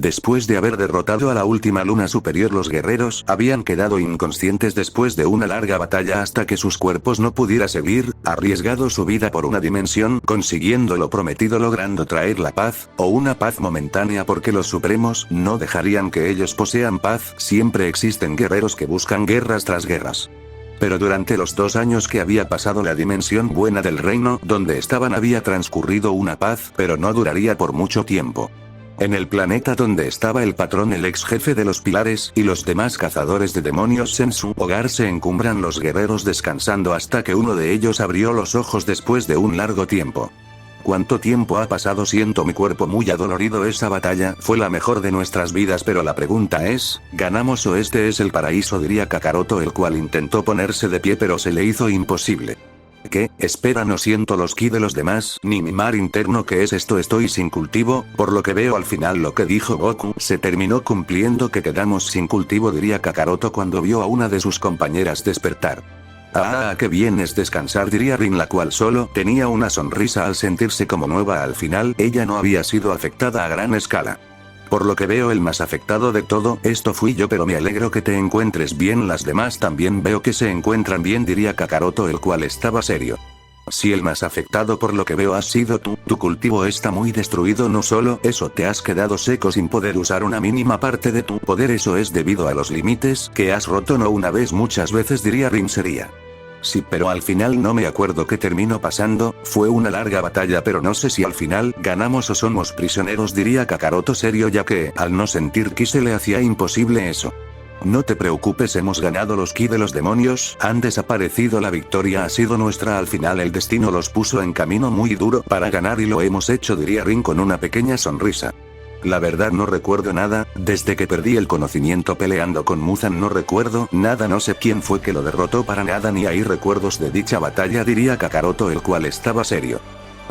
Después de haber derrotado a la última luna superior, los guerreros habían quedado inconscientes después de una larga batalla hasta que sus cuerpos no pudiera seguir, arriesgado su vida por una dimensión, consiguiendo lo prometido, logrando traer la paz, o una paz momentánea, porque los supremos no dejarían que ellos posean paz. Siempre existen guerreros que buscan guerras tras guerras. Pero durante los 2 años que había pasado, la dimensión buena del reino donde estaban había transcurrido una paz, pero no duraría por mucho tiempo. En el planeta donde estaba el patrón, el ex jefe de los pilares, y los demás cazadores de demonios en su hogar, se encumbran los guerreros descansando hasta que uno de ellos abrió los ojos después de un largo tiempo. ¿Cuánto tiempo ha pasado? Siento mi cuerpo muy adolorido. Esa batalla fue la mejor de nuestras vidas, pero la pregunta es, ¿ganamos o este es el paraíso?, diría Kakaroto, el cual intentó ponerse de pie pero se le hizo imposible. ¿Qué? Espera, no siento los ki de los demás, ni mi mar interno. ¿Qué es esto? Estoy sin cultivo, por lo que veo al final lo que dijo Goku se terminó cumpliendo, que quedamos sin cultivo, diría Kakaroto cuando vio a una de sus compañeras despertar. Ah, qué bien es descansar, diría Rin, la cual solo tenía una sonrisa al sentirse como nueva. Al final, ella no había sido afectada a gran escala. Por lo que veo, el más afectado de todo esto fui yo, pero me alegro que te encuentres bien. Las demás también veo que se encuentran bien, diría Kakaroto, el cual estaba serio. Si el más afectado por lo que veo has sido tú, tu cultivo está muy destruido. No solo eso, te has quedado seco sin poder usar una mínima parte de tu poder. Eso es debido a los límites que has roto, no una vez, muchas veces, diría Rin seria. Sí, pero al final no me acuerdo qué terminó pasando. Fue una larga batalla, pero no sé si al final ganamos o somos prisioneros, diría Kakaroto serio, ya que al no sentir ki se le hacía imposible eso. No te preocupes, hemos ganado los ki de los demonios, han desaparecido, la victoria ha sido nuestra. Al final el destino los puso en camino muy duro para ganar y lo hemos hecho, diría Rin con una pequeña sonrisa. La verdad no recuerdo nada, desde que perdí el conocimiento peleando con Muzan no recuerdo nada, no sé quién fue que lo derrotó para nada, ni hay recuerdos de dicha batalla, diría Kakaroto, el cual estaba serio.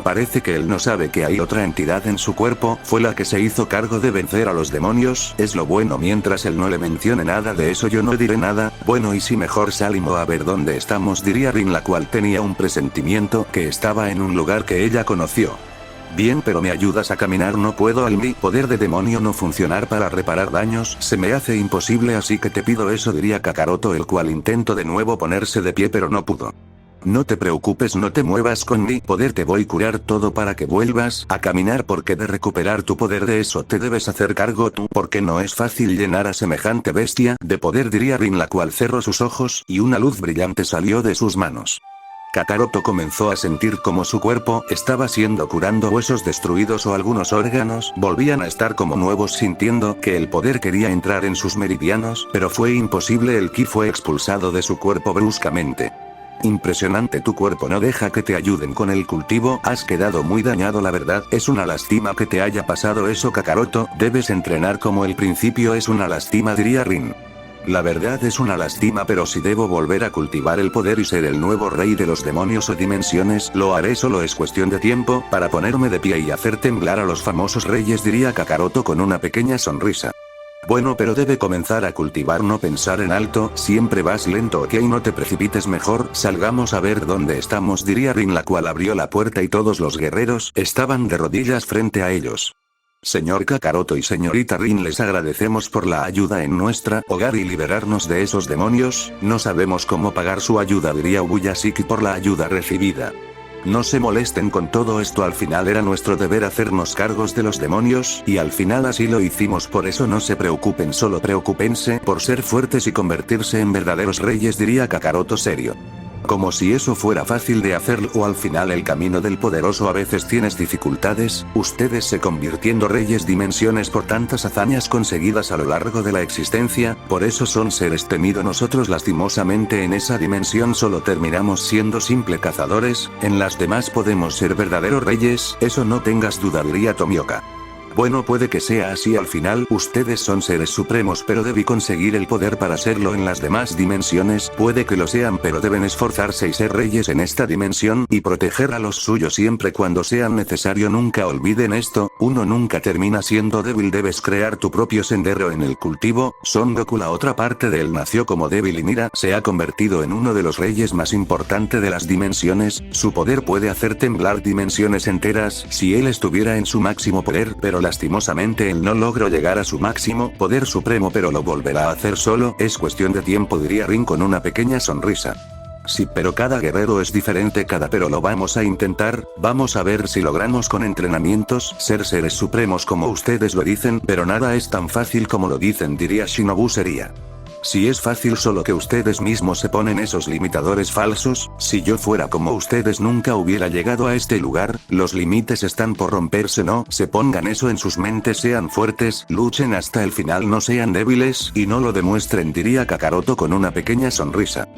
Parece que él no sabe que hay otra entidad en su cuerpo, fue la que se hizo cargo de vencer a los demonios, es lo bueno. Mientras él no le mencione nada de eso yo no diré nada. Bueno, y si mejor salimos a ver dónde estamos, diría Rin, la cual tenía un presentimiento que estaba en un lugar que ella conoció. Bien, pero me ayudas a caminar, no puedo, al mi poder de demonio no funcionar para reparar daños, se me hace imposible, así que te pido eso, diría Kakaroto, el cual intentó de nuevo ponerse de pie pero no pudo. No te preocupes, no te muevas, con mi poder te voy a curar todo para que vuelvas a caminar, porque de recuperar tu poder de eso te debes hacer cargo tú, porque no es fácil llenar a semejante bestia de poder, diría Rin, la cual cerró sus ojos y una luz brillante salió de sus manos. Kakaroto comenzó a sentir como su cuerpo estaba siendo curando, huesos destruidos o algunos órganos volvían a estar como nuevos, sintiendo que el poder quería entrar en sus meridianos, pero fue imposible, el ki fue expulsado de su cuerpo bruscamente. Impresionante, tu cuerpo no deja que te ayuden con el cultivo, has quedado muy dañado, la verdad es una lástima que te haya pasado eso, Kakaroto, debes entrenar como el principio, es una lástima, diría Rin. La verdad es una lástima, pero si debo volver a cultivar el poder y ser el nuevo rey de los demonios o dimensiones, lo haré, solo es cuestión de tiempo para ponerme de pie y hacer temblar a los famosos reyes, diría Kakaroto con una pequeña sonrisa. Bueno, pero debe comenzar a cultivar, no pensar en alto, siempre vas lento, ok, no te precipites, mejor salgamos a ver dónde estamos, diría Rin, la cual abrió la puerta y todos los guerreros estaban de rodillas frente a ellos. Señor Kakaroto y señorita Rin, les agradecemos por la ayuda en nuestra hogar y liberarnos de esos demonios, no sabemos cómo pagar su ayuda, diría Ubuyashiki, por la ayuda recibida. No se molesten con todo esto, al final era nuestro deber hacernos cargos de los demonios, y al final así lo hicimos, por eso no se preocupen, solo preocúpense por ser fuertes y convertirse en verdaderos reyes, diría Kakaroto serio. Como si eso fuera fácil de hacerlo, al final el camino del poderoso a veces tienes dificultades, ustedes se convirtiendo reyes dimensiones por tantas hazañas conseguidas a lo largo de la existencia, por eso son seres temidos, nosotros lastimosamente en esa dimensión solo terminamos siendo simple cazadores, en las demás podemos ser verdaderos reyes, eso no tengas duda, diría Tomioka. Bueno, puede que sea así, al final ustedes son seres supremos, pero debí conseguir el poder para serlo en las demás dimensiones, puede que lo sean, pero deben esforzarse y ser reyes en esta dimensión y proteger a los suyos siempre cuando sea necesario, nunca olviden esto, uno nunca termina siendo débil, debes crear tu propio sendero en el cultivo. Son Goku, la otra parte de él, nació como débil y mira, se ha convertido en uno de los reyes más importantes de las dimensiones, su poder puede hacer temblar dimensiones enteras si él estuviera en su máximo poder, pero Lastimosamente él no logró llegar a su máximo poder supremo, pero lo volverá a hacer solo, es cuestión de tiempo, diría Rin con una pequeña sonrisa. Sí, pero cada guerrero es diferente, pero lo vamos a intentar, vamos a ver si logramos con entrenamientos ser seres supremos como ustedes lo dicen, pero nada es tan fácil como lo dicen, diría Shinobu sería. Si es fácil, solo que ustedes mismos se ponen esos limitadores falsos, si yo fuera como ustedes nunca hubiera llegado a este lugar, los límites están por romperse, no se pongan eso en sus mentes, sean fuertes, luchen hasta el final, no sean débiles, y no lo demuestren, diría Kakaroto con una pequeña sonrisa.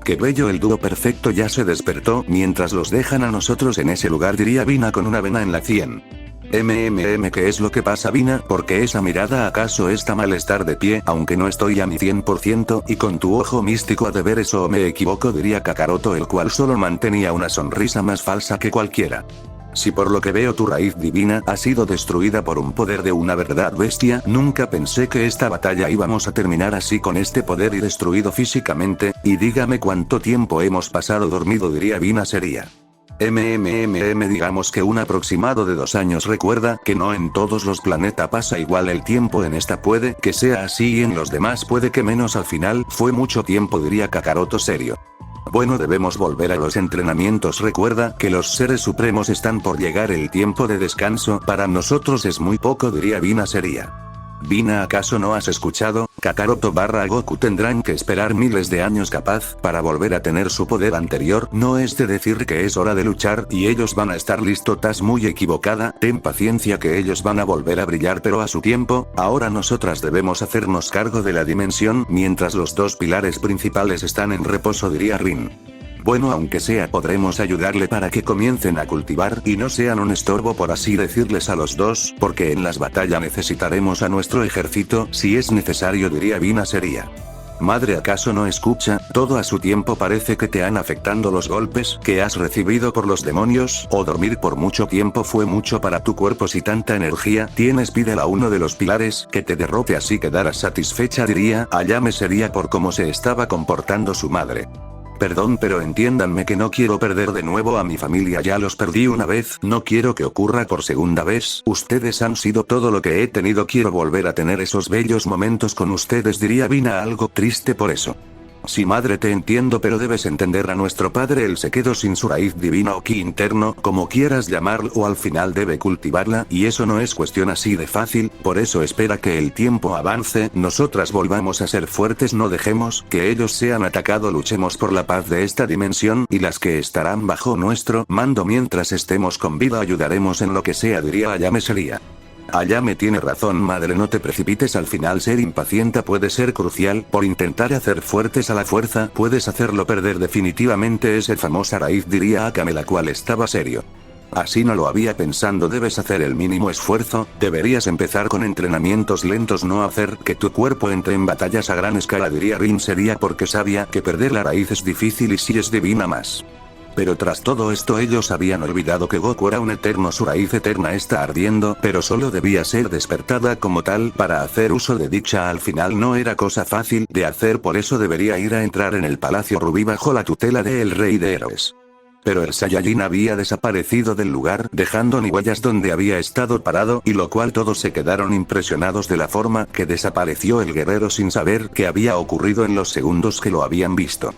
Qué bello, el dúo perfecto ya se despertó, mientras los dejan a nosotros en ese lugar, diría Vina con una vena en la 100. ¿Qué es lo que pasa, Vina? ¿Por qué esa mirada? ¿Acaso está mal estar de pie, aunque no estoy a mi 100%, y con tu ojo místico ha de ver eso, o me equivoco? Diría Kakaroto, el cual solo mantenía una sonrisa más falsa que cualquiera. Si por lo que veo tu raíz divina ha sido destruida por un poder de una verdad bestia, nunca pensé que esta batalla íbamos a terminar así, con este poder y destruido físicamente, y dígame cuánto tiempo hemos pasado dormido, diría Vina sería. Digamos que un aproximado de 2 años. Recuerda que no en todos los planetas pasa igual el tiempo, en esta puede que sea así y en los demás puede que menos, al final fue mucho tiempo, diría Kakaroto serio. Bueno, debemos volver a los entrenamientos, recuerda que los seres supremos están por llegar, el tiempo de descanso para nosotros es muy poco, diría Vina seria. Vina, ¿acaso no has escuchado? Kakaroto / Goku tendrán que esperar miles de años capaz para volver a tener su poder anterior, no es de decir que es hora de luchar y ellos van a estar listos, estás muy equivocada, ten paciencia que ellos van a volver a brillar pero a su tiempo, ahora nosotras debemos hacernos cargo de la dimensión mientras los 2 pilares principales están en reposo, diría Rin. Bueno, aunque sea podremos ayudarle para que comiencen a cultivar y no sean un estorbo, por así decirles, a los 2, porque en las batallas necesitaremos a nuestro ejército si es necesario, diría Vina seria. Madre, ¿acaso no escucha? Todo a su tiempo, parece que te han afectando los golpes que has recibido por los demonios, o dormir por mucho tiempo fue mucho para tu cuerpo. Si tanta energía tienes, pídele a uno de los pilares que te derrote, así quedarás satisfecha, diría Ayame sería por cómo se estaba comportando su madre. Perdón, pero entiéndanme que no quiero perder de nuevo a mi familia, ya los perdí una vez, no quiero que ocurra por segunda vez, ustedes han sido todo lo que he tenido, quiero volver a tener esos bellos momentos con ustedes, diría Vina algo triste por eso. Sí, madre, te entiendo, pero debes entender a nuestro padre, él se quedó sin su raíz divina o ki interno, como quieras llamarlo, o al final debe cultivarla, y eso no es cuestión así de fácil, por eso espera que el tiempo avance, nosotras volvamos a ser fuertes, no dejemos que ellos sean atacados, luchemos por la paz de esta dimensión, y las que estarán bajo nuestro mando mientras estemos con vida ayudaremos en lo que sea, diría Ayame sería. Ayame tiene razón, madre, no te precipites, al final ser impaciente puede ser crucial, por intentar hacer fuertes a la fuerza puedes hacerlo perder definitivamente esa famosa raíz, diría Akame, la cual estaba serio. Así no lo había pensando, debes hacer el mínimo esfuerzo, deberías empezar con entrenamientos lentos, no hacer que tu cuerpo entre en batallas a gran escala, diría Rin sería, porque sabía que perder la raíz es difícil y si es divina más. Pero tras todo esto ellos habían olvidado que Goku era un eterno, su raíz eterna está ardiendo, pero solo debía ser despertada como tal para hacer uso de dicha, al final no era cosa fácil de hacer, por eso debería ir a entrar en el Palacio Rubí bajo la tutela del Rey de Héroes. Pero el Saiyajin había desaparecido del lugar, dejando ni huellas donde había estado parado, y lo cual todos se quedaron impresionados de la forma que desapareció el guerrero sin saber qué había ocurrido en los segundos que lo habían visto.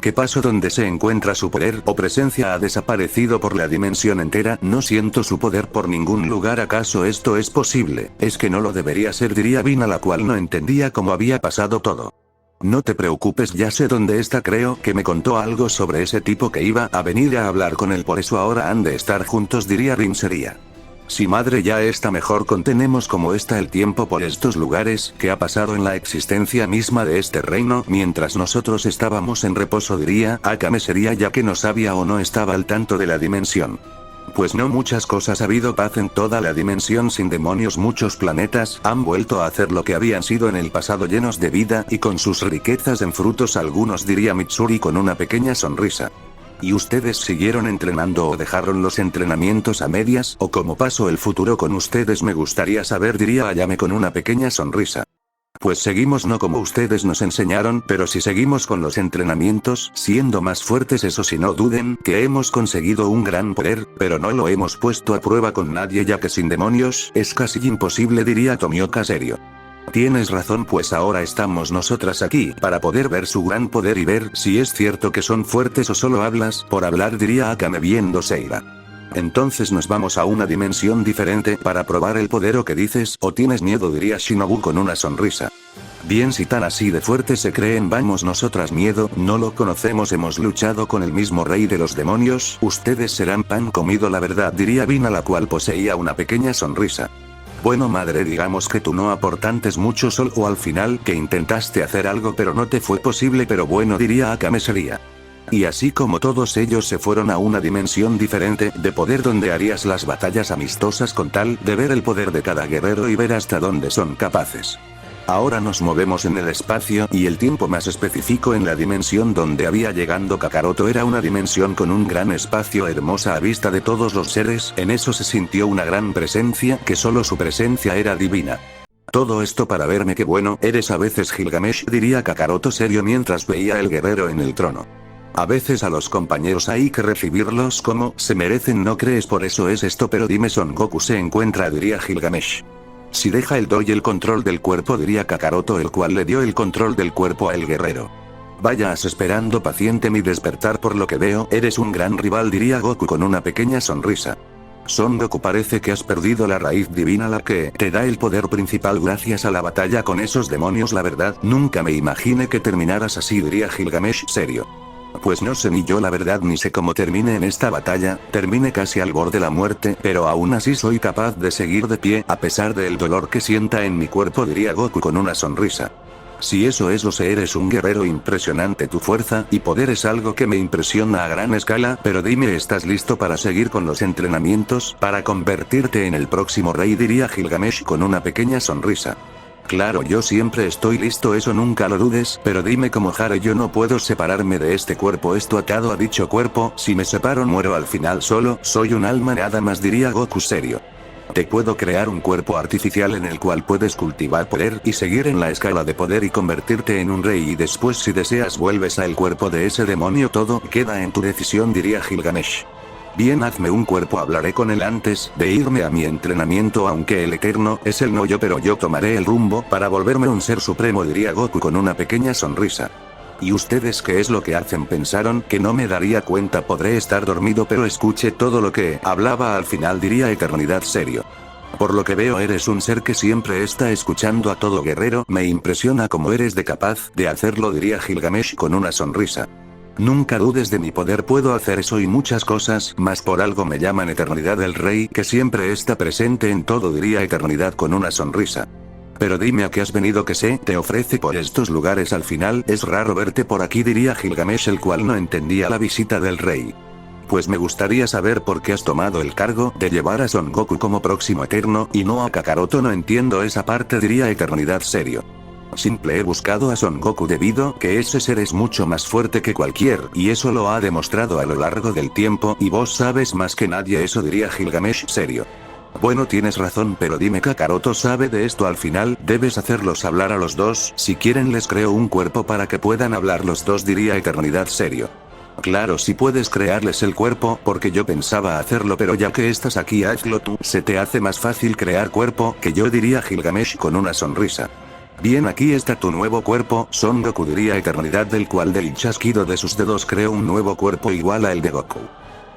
¿Qué pasó? ¿Dónde se encuentra su poder o presencia? Ha desaparecido por la dimensión entera, no siento su poder por ningún lugar, ¿acaso esto es posible? Es que no lo debería ser, diría Vina, la cual no entendía cómo había pasado todo. No te preocupes, ya sé dónde está, creo que me contó algo sobre ese tipo que iba a venir a hablar con él, por eso ahora han de estar juntos, diría Rin sería. Si madre, ya está mejor, contenemos cómo está el tiempo por estos lugares, que ha pasado en la existencia misma de este reino, mientras nosotros estábamos en reposo, diría Akame sería, ya que no sabía o no estaba al tanto de la dimensión. Pues no muchas cosas, ha habido paz en toda la dimensión sin demonios, muchos planetas han vuelto a hacer lo que habían sido en el pasado, llenos de vida y con sus riquezas en frutos algunos, diría Mitsuri con una pequeña sonrisa. ¿Y ustedes siguieron entrenando o dejaron los entrenamientos a medias, o cómo pasó el futuro con ustedes? Me gustaría saber, diría Ayame con una pequeña sonrisa. Pues seguimos no como ustedes nos enseñaron, pero si seguimos con los entrenamientos, siendo más fuertes, eso sí, no duden que hemos conseguido un gran poder, pero no lo hemos puesto a prueba con nadie, ya que sin demonios, es casi imposible, diría Tomioka serio. Tienes razón, pues ahora estamos nosotras aquí, para poder ver su gran poder y ver si es cierto que son fuertes o solo hablas por hablar, diría Akame viendo Seira. Entonces nos vamos a una dimensión diferente para probar el poder, ¿o qué dices? ¿O tienes miedo?, diría Shinobu con una sonrisa. Bien, si tan así de fuerte se creen, vamos nosotras. Miedo, no lo conocemos, hemos luchado con el mismo rey de los demonios, ustedes serán pan comido, la verdad, diría Vina, la cual poseía una pequeña sonrisa. Bueno, madre, digamos que tú no aportantes mucho, solo al final que intentaste hacer algo pero no te fue posible, pero bueno, diría Akame sería. Y así como todos ellos se fueron a una dimensión diferente de poder donde harías las batallas amistosas con tal de ver el poder de cada guerrero y ver hasta dónde son capaces. Ahora nos movemos en el espacio y el tiempo, más específico en la dimensión donde había llegando Kakaroto. Era una dimensión con un gran espacio, hermosa a vista de todos los seres. En eso se sintió una gran presencia, que solo su presencia era divina. Todo esto para verme, qué bueno eres a veces, Gilgamesh, diría Kakaroto serio mientras veía el guerrero en el trono. A veces a los compañeros hay que recibirlos como se merecen, ¿no crees? Por eso es esto, pero dime, Son Goku se encuentra, diría Gilgamesh. Si deja el doy el control del cuerpo, diría Kakaroto, el cual le dio el control del cuerpo al guerrero. Vayas esperando paciente mi despertar, por lo que veo, eres un gran rival, diría Goku con una pequeña sonrisa. Son Goku, parece que has perdido la raíz divina, la que te da el poder principal gracias a la batalla con esos demonios, la verdad, nunca me imaginé que terminaras así, diría Gilgamesh serio. Pues no sé ni yo, la verdad, ni sé cómo termine en esta batalla, terminé casi al borde de la muerte, pero aún así soy capaz de seguir de pie, a pesar del dolor que sienta en mi cuerpo, diría Goku con una sonrisa. Si eso es, lo sé, eres un guerrero impresionante, tu fuerza y poder es algo que me impresiona a gran escala, pero dime, ¿estás listo para seguir con los entrenamientos, para convertirte en el próximo rey?, diría Gilgamesh con una pequeña sonrisa. Claro, yo siempre estoy listo, eso nunca lo dudes, pero dime, como Hare, yo no puedo separarme de este cuerpo, esto atado a dicho cuerpo, si me separo muero al final, solo soy un alma nada más, diría Goku serio. Te puedo crear un cuerpo artificial en el cual puedes cultivar poder y seguir en la escala de poder y convertirte en un rey, y después si deseas vuelves al cuerpo de ese demonio, todo queda en tu decisión, diría Gilgamesh. Bien, hazme un cuerpo, hablaré con él antes de irme a mi entrenamiento, aunque el eterno es el no yo, pero yo tomaré el rumbo para volverme un ser supremo, diría Goku con una pequeña sonrisa. ¿Y ustedes qué es lo que hacen? Pensaron que no me daría cuenta, podré estar dormido, pero escuche todo lo que hablaba al final, diría Eternidad serio. Por lo que veo eres un ser que siempre está escuchando a todo, guerrero, me impresiona cómo eres de capaz de hacerlo, diría Gilgamesh con una sonrisa. Nunca dudes de mi poder, puedo hacer eso y muchas cosas más, por algo me llaman Eternidad, el rey que siempre está presente en todo, diría Eternidad con una sonrisa. Pero dime, ¿a qué has venido? Que se te ofrece por estos lugares? Al final es raro verte por aquí, diría Gilgamesh, el cual no entendía la visita del rey. Pues me gustaría saber por qué has tomado el cargo de llevar a Son Goku como próximo eterno y no a Kakaroto, no entiendo esa parte, diría Eternidad serio. Simple, he buscado a Son Goku debido que ese ser es mucho más fuerte que cualquier, y eso lo ha demostrado a lo largo del tiempo, y vos sabes más que nadie eso, diría Gilgamesh serio. Bueno, tienes razón, pero dime, ¿Kakaroto sabe de esto? Al final debes hacerlos hablar a los dos, si quieren les creo un cuerpo para que puedan hablar los dos, diría Eternidad serio. Claro, si puedes crearles el cuerpo, porque yo pensaba hacerlo, pero ya que estás aquí hazlo tú, se te hace más fácil crear cuerpo que yo, diría Gilgamesh con una sonrisa. Bien, aquí está tu nuevo cuerpo, Son Goku, diría Eternidad, del cual del chasquido de sus dedos creó un nuevo cuerpo igual a el de Goku.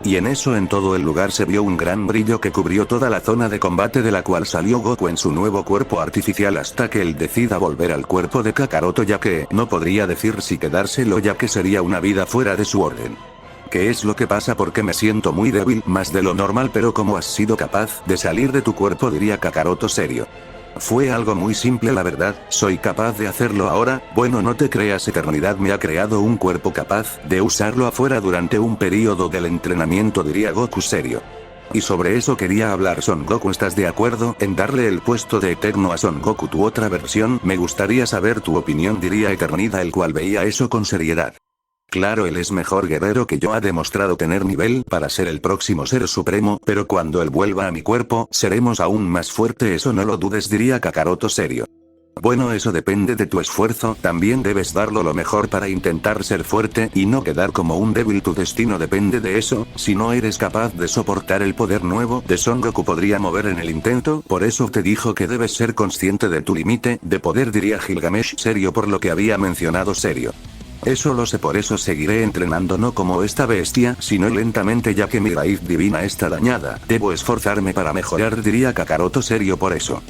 Y en eso en todo el lugar se vio un gran brillo que cubrió toda la zona de combate, de la cual salió Goku en su nuevo cuerpo artificial hasta que él decida volver al cuerpo de Kakaroto, ya que no podría decir si quedárselo, ya que sería una vida fuera de su orden. ¿Qué es lo que pasa? Porque me siento muy débil, más de lo normal, pero ¿cómo has sido capaz de salir de tu cuerpo? Diría Kakaroto serio. Fue algo muy simple, la verdad, soy capaz de hacerlo ahora, bueno, no te creas, Eternidad me ha creado un cuerpo capaz de usarlo afuera durante un periodo del entrenamiento, diría Goku serio. Y sobre eso quería hablar, Son Goku, ¿estás de acuerdo en darle el puesto de eterno a Son Goku, tu otra versión? Me gustaría saber tu opinión, diría Eternidad, el cual veía eso con seriedad. Claro, él es mejor guerrero que yo, ha demostrado tener nivel para ser el próximo ser supremo, pero cuando él vuelva a mi cuerpo, seremos aún más fuerte, eso no lo dudes, diría Kakaroto serio. Bueno, eso depende de tu esfuerzo, también debes darlo lo mejor para intentar ser fuerte y no quedar como un débil, tu destino depende de eso, si no eres capaz de soportar el poder nuevo de Son Goku podría mover en el intento, por eso te dijo que debes ser consciente de tu límite de poder, diría Gilgamesh serio por lo que había mencionado serio. Eso lo sé, por eso seguiré entrenando no como esta bestia, sino lentamente ya que mi raíz divina está dañada, debo esforzarme para mejorar, diría Kakaroto serio por eso.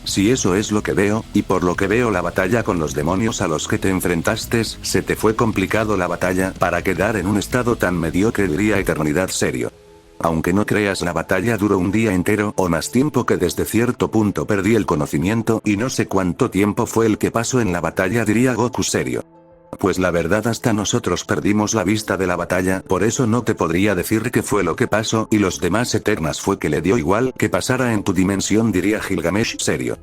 Si eso es lo que veo, y por lo que veo la batalla con los demonios a los que te enfrentaste, se te fue complicado la batalla para quedar en un estado tan mediocre, diría Eternidad serio. Aunque no creas, la batalla duró un día entero o más tiempo, que desde cierto punto perdí el conocimiento y no sé cuánto tiempo fue el que pasó en la batalla, diría Goku serio. Pues la verdad hasta nosotros perdimos la vista de la batalla, por eso no te podría decir qué fue lo que pasó, y los demás Eternas fue que le dio igual que pasara en tu dimensión, diría Gilgamesh serio.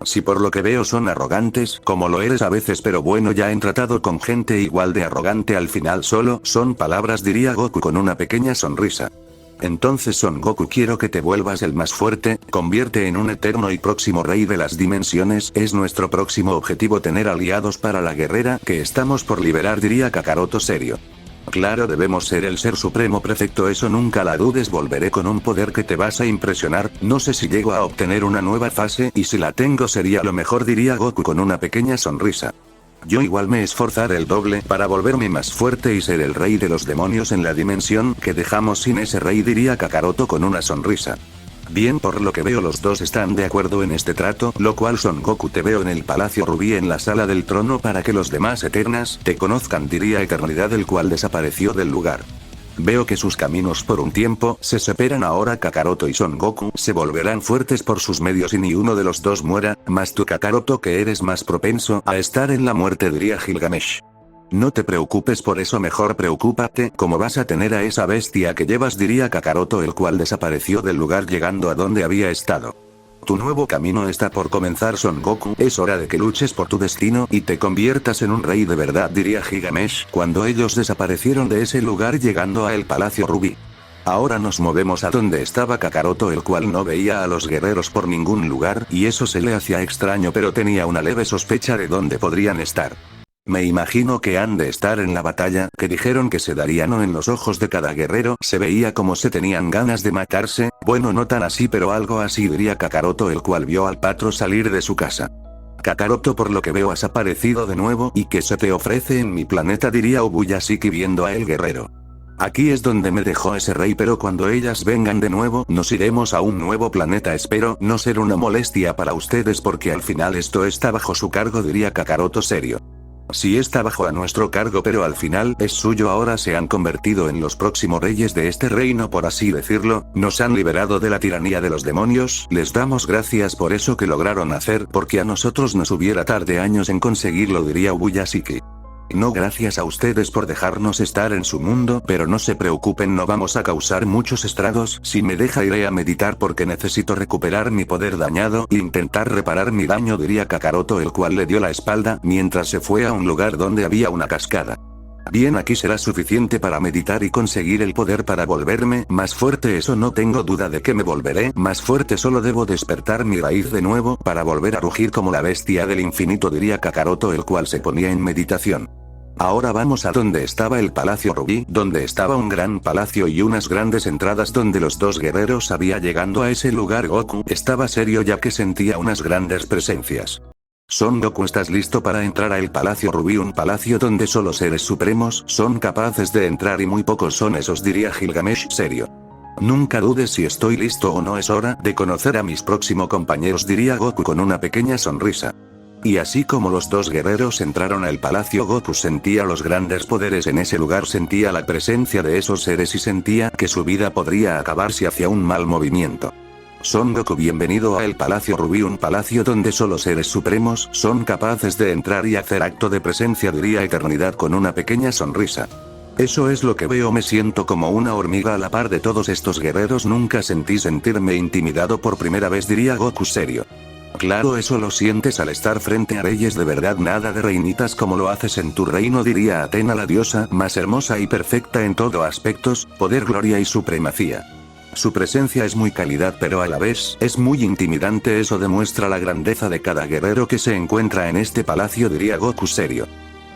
Si por lo que veo son arrogantes, como lo eres a veces, pero bueno, ya he tratado con gente igual de arrogante, al final solo son palabras, diría Goku con una pequeña sonrisa. Entonces Son Goku, quiero que te vuelvas el más fuerte, convierte en un eterno y próximo rey de las dimensiones, es nuestro próximo objetivo tener aliados para la guerrera que estamos por liberar, diría Kakaroto serio. Claro, debemos ser el ser supremo perfecto, eso nunca la dudes, volveré con un poder que te vas a impresionar, no sé si llego a obtener una nueva fase y si la tengo sería lo mejor, diría Goku con una pequeña sonrisa. Yo igual me esforzaré el doble para volverme más fuerte y ser el rey de los demonios en la dimensión que dejamos sin ese rey, diría Kakaroto con una sonrisa. Bien, por lo que veo los dos están de acuerdo en este trato, lo cual Son Goku, te veo en el Palacio Rubí en la sala del trono para que los demás Eternas te conozcan, diría Eternidad, el cual desapareció del lugar. Veo que sus caminos por un tiempo se separan, ahora Kakaroto y Son Goku se volverán fuertes por sus medios y ni uno de los dos muera, más tú Kakaroto que eres más propenso a estar en la muerte, diría Gilgamesh. No te preocupes por eso, mejor preocúpate cómo vas a tener a esa bestia que llevas, diría Kakaroto, el cual desapareció del lugar llegando a donde había estado. Tu nuevo camino está por comenzar, Son Goku, es hora de que luches por tu destino y te conviertas en un rey de verdad, diría Gilgamesh cuando ellos desaparecieron de ese lugar llegando a el Palacio Rubí. Ahora nos movemos a donde estaba Kakaroto, el cual no veía a los guerreros por ningún lugar y eso se le hacía extraño, pero tenía una leve sospecha de dónde podrían estar. Me imagino que han de estar en la batalla que dijeron que se darían, o en los ojos de cada guerrero se veía como se tenían ganas de matarse, bueno, no tan así pero algo así, diría Kakaroto, el cual vio al patrón salir de su casa. Kakaroto, por lo que veo has aparecido de nuevo y que se te ofrece en mi planeta, diría Ubuyashiki viendo a el guerrero. Aquí es donde me dejó ese rey, pero cuando ellas vengan de nuevo nos iremos a un nuevo planeta, espero no ser una molestia para ustedes porque al final esto está bajo su cargo, diría Kakaroto serio. Sí, está bajo a nuestro cargo, pero al final es suyo, ahora se han convertido en los próximos reyes de este reino, por así decirlo, nos han liberado de la tiranía de los demonios, les damos gracias por eso que lograron hacer, porque a nosotros nos hubiera tardado años en conseguirlo, diría Ubuyashiki. No, gracias a ustedes por dejarnos estar en su mundo, pero no se preocupen, no vamos a causar muchos estragos, si me deja iré a meditar porque necesito recuperar mi poder dañado e intentar reparar mi daño, diría Kakaroto, el cual le dio la espalda mientras se fue a un lugar donde había una cascada. Bien, aquí será suficiente para meditar y conseguir el poder para volverme más fuerte, eso no tengo duda de que me volveré más fuerte, solo debo despertar mi raíz de nuevo para volver a rugir como la bestia del infinito, diría Kakaroto, el cual se ponía en meditación. Ahora vamos a donde estaba el Palacio Rubí, donde estaba un gran palacio y unas grandes entradas donde los dos guerreros había llegando a ese lugar. Goku estaba serio ya que sentía unas grandes presencias. Son Goku, ¿estás listo para entrar a el Palacio Rubí? Un palacio donde solo seres supremos son capaces de entrar y muy pocos son esos, diría Gilgamesh serio. Nunca dudes si estoy listo o no, es hora de conocer a mis próximos compañeros, diría Goku con una pequeña sonrisa. Y así como los dos guerreros entraron al palacio, Goku sentía los grandes poderes en ese lugar, sentía la presencia de esos seres y sentía que su vida podría acabar si hacía un mal movimiento. Son Goku, bienvenido a el Palacio Rubí, un palacio donde solo seres supremos son capaces de entrar y hacer acto de presencia, diría Eternidad con una pequeña sonrisa. Eso es lo que veo, me siento como una hormiga a la par de todos estos guerreros, nunca sentí sentirme intimidado por primera vez, diría Goku serio. Claro, eso lo sientes al estar frente a reyes de verdad, nada de reinitas como lo haces en tu reino, diría Atena, la diosa más hermosa y perfecta en todo aspectos, poder, gloria y supremacía. Su presencia es muy calidad pero a la vez es muy intimidante, eso demuestra la grandeza de cada guerrero que se encuentra en este palacio, diría Goku serio.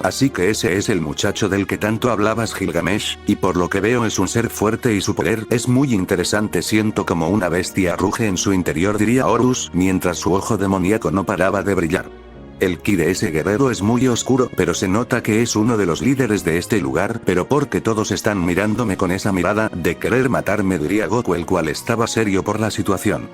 Así que ese es el muchacho del que tanto hablabas, Gilgamesh, y por lo que veo es un ser fuerte y su poder es muy interesante, siento como una bestia ruge en su interior, diría Horus, mientras su ojo demoníaco no paraba de brillar. El ki de ese guerrero es muy oscuro, pero se nota que es uno de los líderes de este lugar, pero porque todos están mirándome con esa mirada de querer matarme, diría Goku, el cual estaba serio por la situación.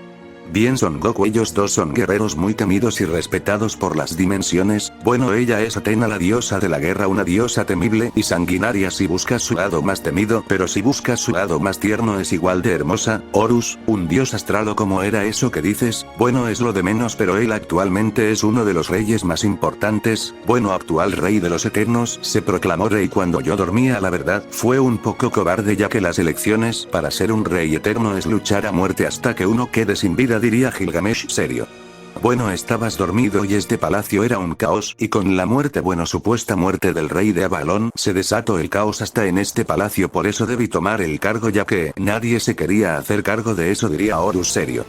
Bien, Son Goku, ellos dos son guerreros muy temidos y respetados por las dimensiones. Bueno, ella es Atena, la diosa de la guerra, una diosa temible y sanguinaria si buscas su lado más temido, pero si buscas su lado más tierno es igual de hermosa. Horus, un dios astral o como era eso que dices, bueno, es lo de menos, pero él actualmente es uno de los reyes más importantes, bueno, actual rey de los eternos, se proclamó rey cuando yo dormía, la verdad, fue un poco cobarde ya que las elecciones para ser un rey eterno es luchar a muerte hasta que uno quede sin vida, diría Gilgamesh serio. Bueno, estabas dormido y este palacio era un caos, y con la muerte, bueno, supuesta muerte del rey de Avalon, se desató el caos hasta en este palacio, por eso debí tomar el cargo ya que nadie se quería hacer cargo de eso, diría Horus serio.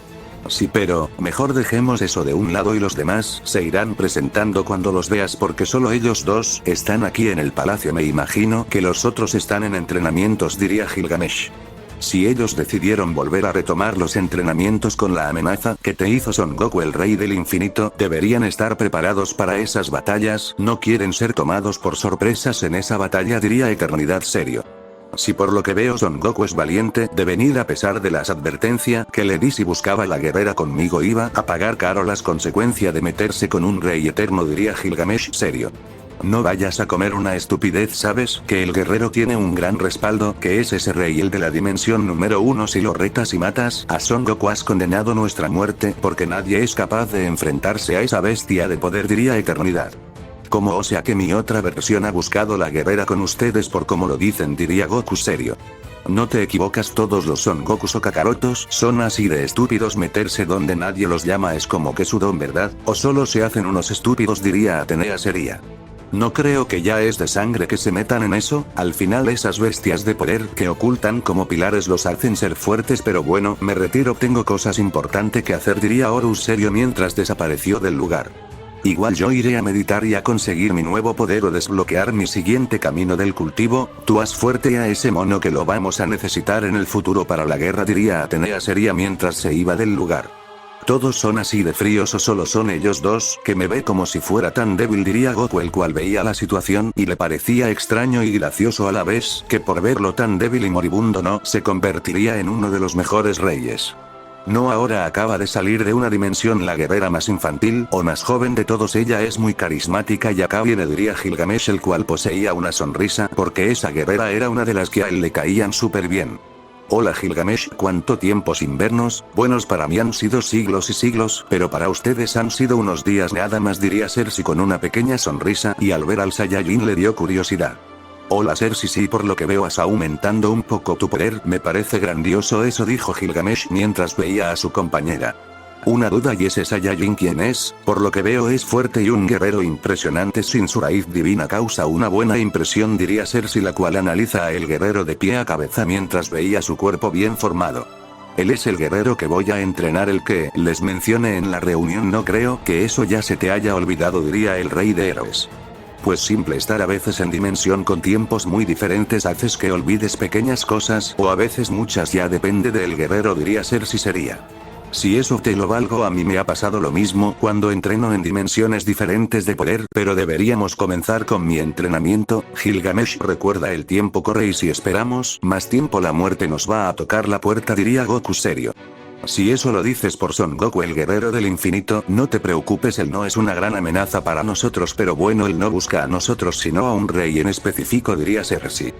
Sí, pero mejor dejemos eso de un lado y los demás se irán presentando cuando los veas porque solo ellos dos están aquí en el palacio, me imagino que los otros están en entrenamientos, diría Gilgamesh. Si ellos decidieron volver a retomar los entrenamientos con la amenaza que te hizo Son Goku, el rey del infinito, deberían estar preparados para esas batallas, no quieren ser tomados por sorpresas en esa batalla, diría Eternidad serio. Si por lo que veo Son Goku es valiente de venir a pesar de las advertencias que le di, si buscaba la guerrera conmigo iba a pagar caro las consecuencias de meterse con un rey eterno, diría Gilgamesh serio. No vayas a comer una estupidez, sabes que el guerrero tiene un gran respaldo, que es ese rey, el de la dimensión número 1. Si lo retas y matas a Son Goku has condenado nuestra muerte, porque nadie es capaz de enfrentarse a esa bestia de poder, diría Eternidad. Como o sea que mi otra versión ha buscado la guerrera con ustedes por como lo dicen, diría Goku serio. No te equivocas, todos los Son Gokus o Kakarotos son así de estúpidos, meterse donde nadie los llama es como que su don, ¿verdad? O solo se hacen unos estúpidos, diría Atenea seria. No creo que ya es de sangre que se metan en eso, al final esas bestias de poder que ocultan como pilares los hacen ser fuertes, pero bueno, me retiro, tengo cosas importantes que hacer, diría Horus serio mientras desapareció del lugar. Igual yo iré a meditar y a conseguir mi nuevo poder o desbloquear mi siguiente camino del cultivo, tú haz fuerte a ese mono que lo vamos a necesitar en el futuro para la guerra, diría Atenea seria mientras se iba del lugar. ¿Todos son así de fríos o solo son ellos dos, que me ve como si fuera tan débil?, diría Goku, el cual veía la situación y le parecía extraño y gracioso a la vez, que por verlo tan débil y moribundo no se convertiría en uno de los mejores reyes. No, ahora acaba de salir de una dimensión la guerrera más infantil o más joven de todos, ella es muy carismática y acá viene, diría Gilgamesh, el cual poseía una sonrisa porque esa guerrera era una de las que a él le caían súper bien. Hola Gilgamesh, ¿cuánto tiempo sin vernos? Buenos, para mí han sido siglos y siglos, pero para ustedes han sido unos días nada más, diría Cersei con una pequeña sonrisa, y al ver al Saiyajin le dio curiosidad. Hola Cersei, sí, por lo que veo has aumentando un poco tu poder, me parece grandioso eso, dijo Gilgamesh mientras veía a su compañera. Una duda, ¿y ese Saiyajin quién es? Por lo que veo es fuerte y un guerrero impresionante, sin su raíz divina causa una buena impresión, diría Cersei, la cual analiza a el guerrero de pie a cabeza mientras veía su cuerpo bien formado. Él es el guerrero que voy a entrenar, el que les mencioné en la reunión, no creo que eso ya se te haya olvidado, diría el rey de héroes. Pues simple estar a veces en dimensión con tiempos muy diferentes haces que olvides pequeñas cosas, o a veces muchas, ya depende del guerrero, diría Cersei seria. Si eso te lo valgo, a mí me ha pasado lo mismo cuando entreno en dimensiones diferentes de poder, pero deberíamos comenzar con mi entrenamiento. Gilgamesh, recuerda, el tiempo corre y si esperamos más tiempo la muerte nos va a tocar la puerta, diría Goku serio. Si eso lo dices por Son Goku, el guerrero del infinito, no te preocupes, él no es una gran amenaza para nosotros, pero bueno, él no busca a nosotros sino a un rey en específico, diría Cersei.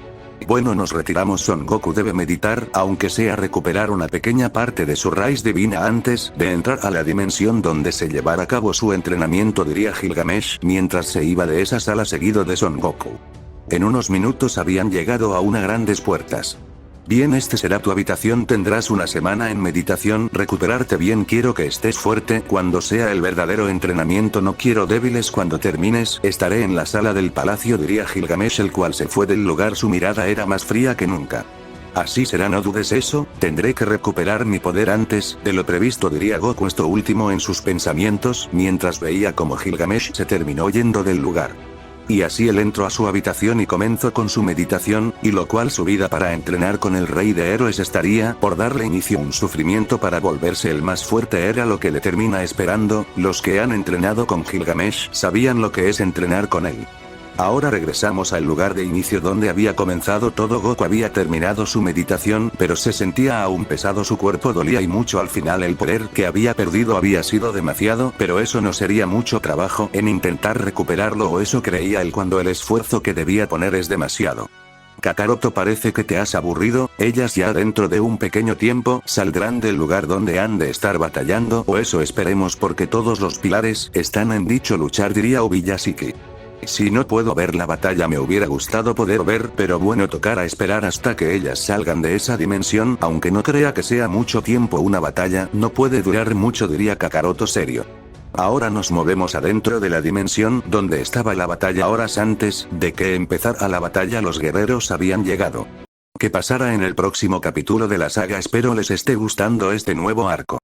Bueno, nos retiramos, Son Goku debe meditar, aunque sea recuperar una pequeña parte de su raíz divina antes de entrar a la dimensión donde se llevará a cabo su entrenamiento, diría Gilgamesh mientras se iba de esa sala seguido de Son Goku. En unos minutos habían llegado a unas grandes puertas. Bien, este será tu habitación, tendrás una semana en meditación, recuperarte bien, quiero que estés fuerte cuando sea el verdadero entrenamiento, no quiero débiles, cuando termines estaré en la sala del palacio, diría Gilgamesh, el cual se fue del lugar, su mirada era más fría que nunca. Así será, no dudes eso, tendré que recuperar mi poder antes de lo previsto, diría Goku esto último en sus pensamientos, mientras veía como Gilgamesh se terminó yendo del lugar. Y así él entró a su habitación y comenzó con su meditación, y lo cual su vida para entrenar con el rey de héroes estaría por darle inicio a un sufrimiento para volverse el más fuerte era lo que le termina esperando. Los que han entrenado con Gilgamesh sabían lo que es entrenar con él. Ahora regresamos al lugar de inicio donde había comenzado todo. Goku había terminado su meditación, pero se sentía aún pesado, su cuerpo dolía y mucho. Al final el poder que había perdido había sido demasiado, pero eso no sería mucho trabajo en intentar recuperarlo, o eso creía él cuando el esfuerzo que debía poner es demasiado. Kakaroto, parece que te has aburrido, ellas ya dentro de un pequeño tiempo saldrán del lugar donde han de estar batallando, o eso esperemos, porque todos los pilares están en dicho luchar, diría Obiyashiki. Si no puedo ver la batalla me hubiera gustado poder ver, pero bueno, tocará esperar hasta que ellas salgan de esa dimensión, aunque no crea que sea mucho tiempo. Una batalla no puede durar mucho, diría Kakaroto serio. Ahora nos movemos adentro de la dimensión donde estaba la batalla. Horas antes de que empezara la batalla los guerreros habían llegado. ¿Qué pasará en el próximo capítulo de la saga? Espero les esté gustando este nuevo arco.